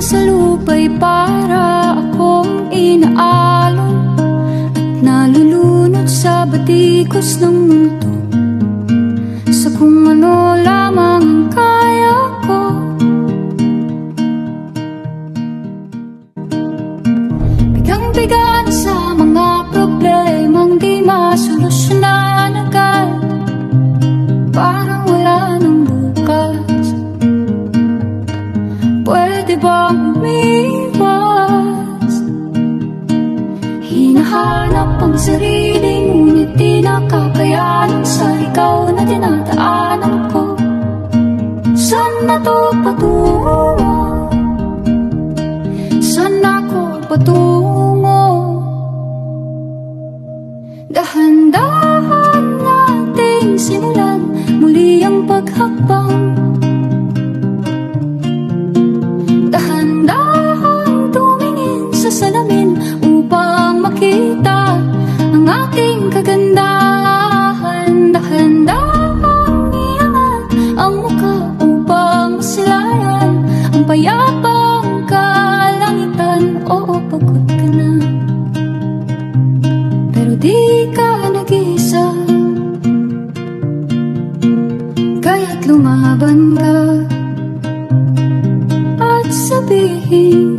Sa lupa'y para akong inaalon at nalulunod sa batikos ng mundo, sa kung ano lamang ang kaya ko. Bigang-bigan sa mga problemang di masolusyonan agad, parang wala nang bukas. Pwede bang umiwas? Hinahanap ang sarili, ngunit di nakakayanan sa ikaw na dinadaanan ko. Saan na to patungo? Saan ako patungo? Dahan-dahan nating simulan muli ang paghakbang. Dahan-dahan tumingin sa salamin upang makita ang ating kagandahan. Dahan-dahan iangat ang mukha upang masilayan ang payapang kalangitan. Oo, pagod ka na, pero di ka nag-iisa, kaya't lumaban ka at sabihin,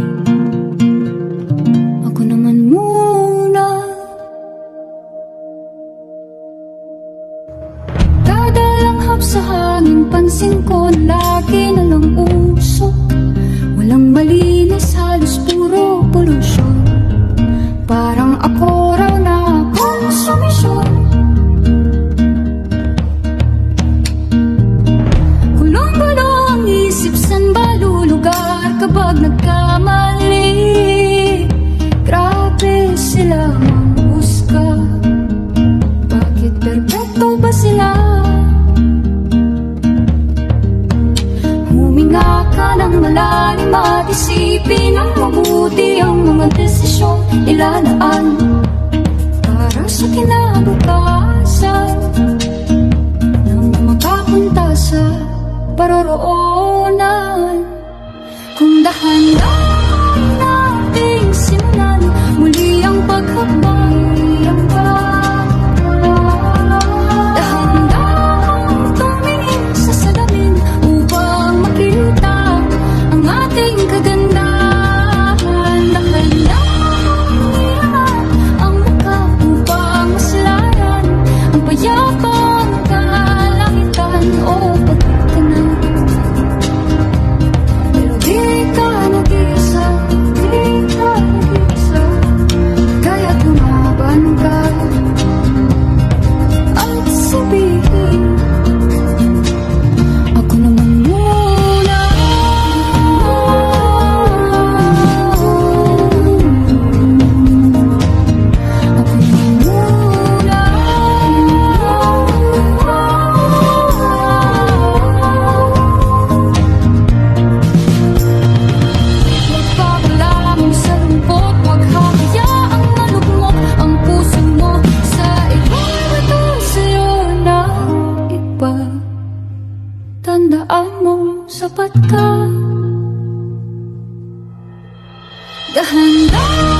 ako naman muna. Kada langhap sa hangin, pansin ko lagi na lang usok. Walang malinis, halos puro polusyon. Parang ako raw na konsumisyon. Gulong-gulo ang isip, san ba lulugar kapag nagkamali? Grabe sila manghusga, bakit perpekto ba sila? Huminga ka ng malalim at isipin ang mabuti ang mga desisyon ilalaan para sa kinabukasan, nang makapunta sa paroroonan. Kung dahan-dahan nating simulan muli ang paghakbang, dahan-dahan tumingin sa salamin upang makita ang ating kagandahan. Dahan-dahan iangat ang mukha upang masilayan ang payapang kalangitan. Oo, pagod ka na, pero di ka nag-iisa, di ka nag-iisa, kaya't lumaban ka at sabihin, ako naman muna. Ako naman muna. Magpapalamon sa lungkot, huwag hahayaang malugmok ang puso mo sa ibang ito sa'yo ng iba. Tandaan mo, sapat ka. Dahan-dahan